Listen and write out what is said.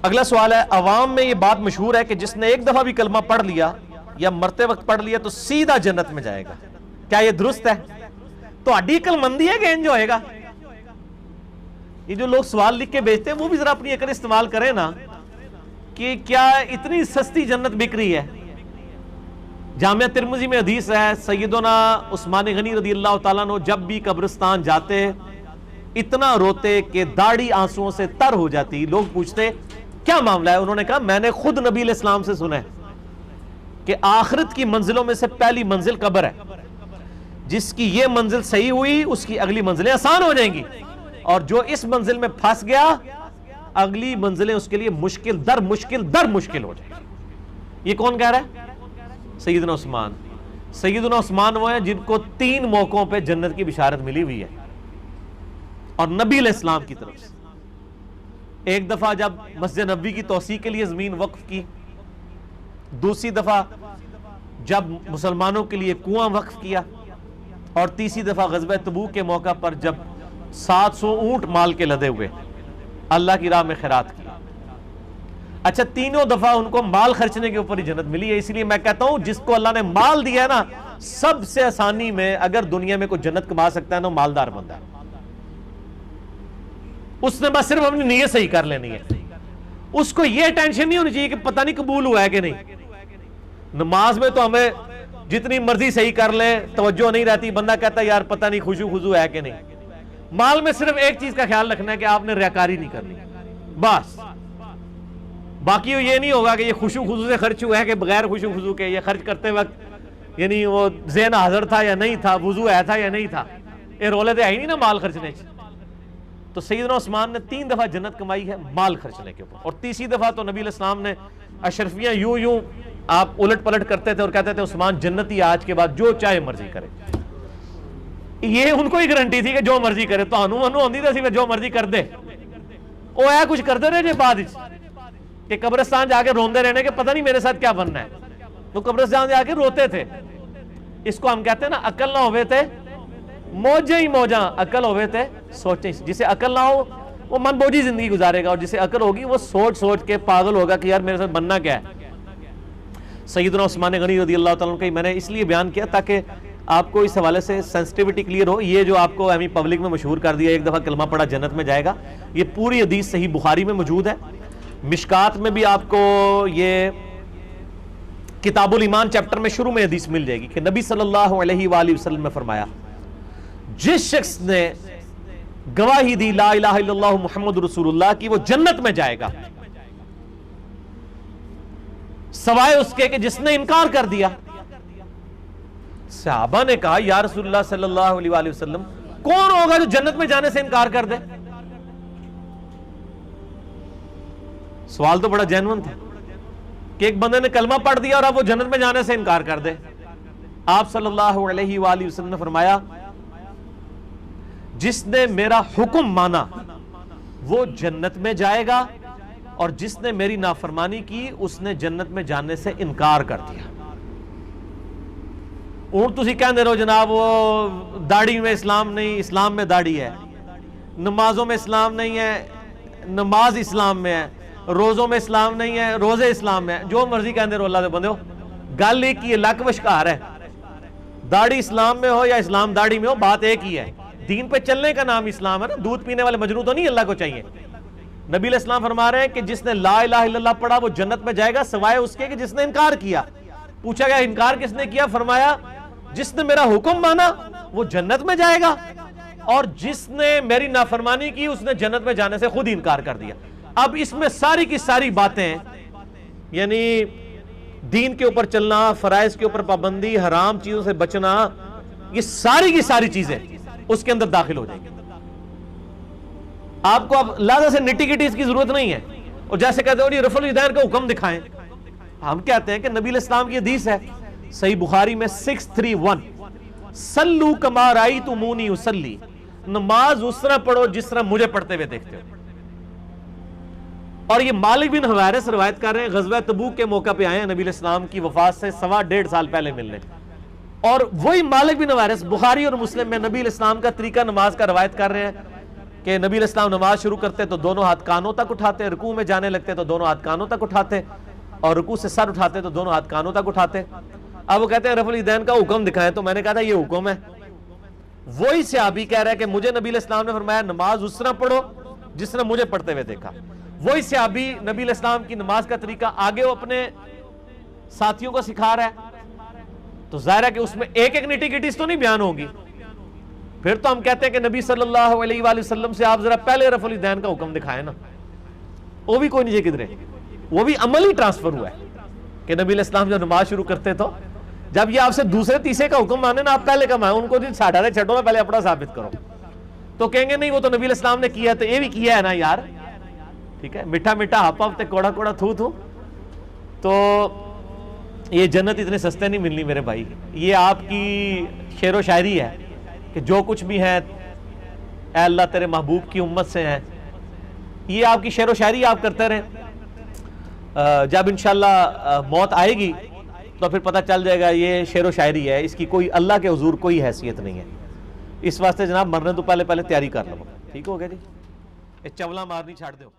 اگلا سوال ہے، عوام میں یہ بات مشہور ہے کہ جس نے ایک دفعہ بھی کلمہ پڑھ لیا یا مرتے وقت پڑھ لیا تو سیدھا جنت میں جائے گا، کیا یہ درست ہے؟ تو اڈی عقل مندی ہے کہ انج ہوئے گا؟ یہ جو لوگ سوال لکھ کے بھیجتے ہیں وہ بھی ذرا اپنی عقل استعمال کریں نا، کہ کیا اتنی سستی جنت بک رہی ہے؟ جامعہ ترمذی میں حدیث ہے، سیدنا عثمان غنی رضی اللہ تعالیٰ عنہ جب بھی قبرستان جاتے اتنا روتے کہ داڑھی آنسوؤں سے تر ہو جاتی۔ لوگ پوچھتے کیا معاملہ ہے؟ انہوں نے کہا میں نے خود نبی علیہ السلام سے سنا ہے کہ آخرت کی منزلوں میں سے پہلی منزل قبر ہے، جس کی یہ منزل صحیح ہوئی اس کی اگلی منزلیں آسان ہو جائیں گی، اور جو اس منزل میں پھنس گیا اگلی منزلیں اس کے لیے مشکل در مشکل ہو جائیں گی۔ یہ کون کہہ رہا ہے؟ سیدنا عثمان۔ سیدنا عثمان وہ ہیں جن کو 3 موقعوں پہ جنت کی بشارت ملی ہوئی ہے، اور نبی علیہ السلام کی طرف سے۔ ایک دفعہ جب مسجد نبوی کی توسیع کے لیے زمین وقف کی، دوسری دفعہ جب مسلمانوں کے لیے کنواں وقف کیا، اور تیسری دفعہ غزوہ تبوک کے موقع پر جب 700 اونٹ مال کے لدے ہوئے اللہ کی راہ میں خیرات کیا۔ اچھا، تینوں دفعہ ان کو مال خرچنے کے اوپر ہی جنت ملی ہے۔ اس لیے میں کہتا ہوں جس کو اللہ نے مال دیا ہے نا، سب سے آسانی میں اگر دنیا میں کوئی جنت کما سکتا ہے نا، مالدار بندہ ہے۔ اس نے بس صرف اپنی نیت صحیح کر لینی ہے، اس کو یہ ٹینشن نہیں ہونی چاہیے کہ پتہ نہیں قبول ہوا ہے کہ نہیں۔ نماز میں تو ہمیں جتنی مرضی صحیح کر لے توجہ نہیں رہتی، بندہ کہتا ہے یار پتہ نہیں خشوع خضوع ہے کہ نہیں۔ مال میں صرف ایک چیز کا خیال رکھنا ہے کہ آپ نے ریاکاری نہیں کرنی، بس۔ باقی یہ نہیں ہوگا کہ یہ خشوع خضوع سے خرچ ہوا ہے کہ بغیر خشوع خضوع کے، یہ خرچ کرتے وقت یعنی وہ ذہن حاضر تھا یا نہیں تھا، وضو ہے تھا یا نہیں تھا، یہ رولے تو ہے ہی نہیں نا مال خرچنے سے۔ تو سیدنا عثمان نے 3 دفعہ جنت کمائی ہے مال خرچنے کے اوپر، اور تیسری دفعہ تو نبی علیہ السلام نے اشرفیاں یوں آپ الٹ پلٹ کرتے تھے اور کہتے تھے عثمان جنتی آج کے بعد جو چاہے مرضی کرے۔ یہ ان کو ہی گارنٹی تھی کہ جو مرضی کرے، تو انہوں ہوندی تھی کہ جو مرضی کر دے، وہ ہے کچھ کرتے رہے جے بعد کہ قبرستان جا کے روندے رہنے کہ پتہ نہیں میرے ساتھ کیا بننا ہے۔ تو قبرستان جا کے روتے تھے۔ اس کو ہم کہتے ہیں نا عقل نہ ہوئے تھے موجیں ہی موجاں، عقل ہوئے تھے سوچیں۔ جسے عقل نہ ہو وہ من بوجھی زندگی گزارے گا، اور جسے عقل ہوگی وہ سوچ کے پاگل ہوگا کہ یار میرے ساتھ بننا کیا ہے۔ سیدنا عثمان غنی رضی اللہ تعالیٰ عنہ، میں نے اس لیے بیان کیا تاکہ آپ کو اس حوالے سے سینسٹیوٹی کلیئر ہو۔ یہ جو آپ کو ایمی پبلک میں مشہور کر دیا ایک دفعہ کلمہ پڑھا جنت میں جائے گا، یہ پوری حدیث صحیح بخاری میں موجود ہے، مشکات میں بھی آپ کو یہ کتاب الایمان چیپٹر میں شروع میں حدیث مل جائے گی کہ نبی صلی اللہ علیہ وآلہ وسلم نے فرمایا جس شخص نے گواہی دی لا الہ الا اللہ محمد رسول اللہ کی، وہ جنت میں جائے گا، سوائے اس کے کہ جس نے انکار کر دیا۔ صحابہ نے کہا یا رسول اللہ صلی اللہ علیہ وآلہ وسلم کون ہوگا جو جنت میں جانے سے انکار کر دے؟ سوال تو بڑا جینون تھا کہ ایک بندے نے کلمہ پڑھ دیا اور اب وہ جنت میں جانے سے انکار کر دے۔ آپ صلی اللہ علیہ وآلہ وسلم نے فرمایا جس نے میرا حکم مانا وہ جنت میں جائے گا، اور جس نے میری نافرمانی کی اس نے جنت میں جانے سے انکار کر دیا۔ اور تسی کہندے رہو جناب وہ داڑھی میں اسلام نہیں، اسلام میں داڑھی ہے، نمازوں میں اسلام نہیں ہے، نماز اسلام میں ہے، روزوں میں اسلام نہیں ہے، روزے اسلام میں ہے، جو مرضی کہندے رہو اللہ دے بندے ہو، گل ایک ہی ہے، لک وشکار ہے۔ داڑھی اسلام میں ہو یا اسلام داڑھی میں ہو، بات ایک ہی ہے، دین پہ چلنے کا نام اسلام ہے نا۔ دودھ پینے والے مجنوں تو نہیں اللہ کو چاہیے۔ نبی علیہ السلام فرما رہے ہیں کہ جس نے لا الہ الا اللہ پڑھا وہ جنت میں جائے گا، سوائے اس کے کہ جس نے انکار کیا۔ پوچھا گیا انکار کس نے کیا؟ فرمایا جس نے میرا حکم مانا وہ جنت میں جائے گا، اور جس نے میری نافرمانی کی اس نے جنت میں جانے سے خود انکار کر دیا۔ اب اس میں ساری کی ساری باتیں یعنی دین کے اوپر چلنا، فرائض کے اوپر پابندی، حرام چیزوں سے بچنا، یہ ساری کی ساری چیزیں اس کے اندر داخل ہو جائیں گی۔ آپ کو اب لہذا سے نٹی گٹی اس کی ضرورت نہیں ہے۔ اور جیسے کہتے ہو رفع الیدین کا حکم دکھائیں، ہم کہتے ہیں کہ نبی علیہ السلام کی حدیث ہے صحیح بخاری میں 631 صلو کما رأیتمونی اصلی، نماز اس طرح پڑھو جس طرح مجھے پڑھتے ہوئے دیکھتے ہو۔ اور یہ مالک بن حویرث روایت کر رہے ہیں، غزوہ تبوک کے موقع پہ آئے ہیں نبی علیہ السلام کی وفات سے 1.5 سال پہلے ملنے، اور وہی مالک بن حویرث بخاری اور مسلم میں نبی علیہ السلام کا طریقہ نماز کا روایت کر رہے ہیں کہ نبی علیہ السلام نماز شروع کرتے تو دونوں ہاتھ کانوں تک اٹھاتے، رکوع میں جانے لگتے تو دونوں ہاتھ کانوں تک اٹھاتے، اور رکوع سے سر اٹھاتے تو دونوں ہاتھ کانوں تک اٹھاتے۔ اب وہ کہتے ہیں رفع الیدین کا حکم دکھائیں، تو میں نے کہا تھا یہ حکم ہے۔ وہی صحابی کہہ رہا ہے کہ مجھے نبی علیہ السلام نے فرمایا نماز اس طرح پڑھو جس طرح مجھے پڑھتے ہوئے دیکھا۔ وہی صحابی نبی علیہ السلام کی نماز کا طریقہ آگے وہ اپنے ساتھیوں کو سکھا رہا ہے، تو ظاہر ہے کہ اس میں ایک ایک نیٹی گٹیز تو نہیں بیان ہوگی۔ پھر تو ہم کہتے ہیں کہ نبی صلی اللہ علیہ وآلہ وسلم سے آپ ذرا پہلے رفع الیدین کا حکم دکھائیں نا، وہ بھی کوئی نہیں جے کدھرے، وہ بھی عملی ٹرانسفر ہوا ہے کہ نبی علیہ السلام جب نماز شروع کرتے تو جب یہ آپ سے دوسرے تیسرے کا حکم مانے نا، آپ پہلے کا مانے، ان کو ساٹھا رہے چھٹو نا، پہلے اپنا ثابت کرو، تو کہیں گے نہیں وہ تو نبی علیہ السلام نے کیا تو یہ بھی کیا ہے نا یار، ٹھیک ہے، میٹھا میٹھا ہپ ہپ تے کوڑا کوڑا تھو تھو، تو یہ جنت اتنے سستے نہیں ملنی میرے بھائی۔ یہ آپ کی شعر و شاعری ہے کہ جو کچھ بھی ہے اے اللہ تیرے محبوب کی امت سے ہیں، یہ آپ کی شعر و شاعری آپ کرتے رہیں، جب انشاءاللہ موت آئے گی تو پھر پتہ چل جائے گا یہ شعر و شاعری ہے، اس کی کوئی اللہ کے حضور کوئی حیثیت نہیں ہے۔ اس واسطے جناب مرنے تو پہلے تیاری کر لو، ٹھیک ہو گیا جی، یہ چولا مارنی چھاڑ دو۔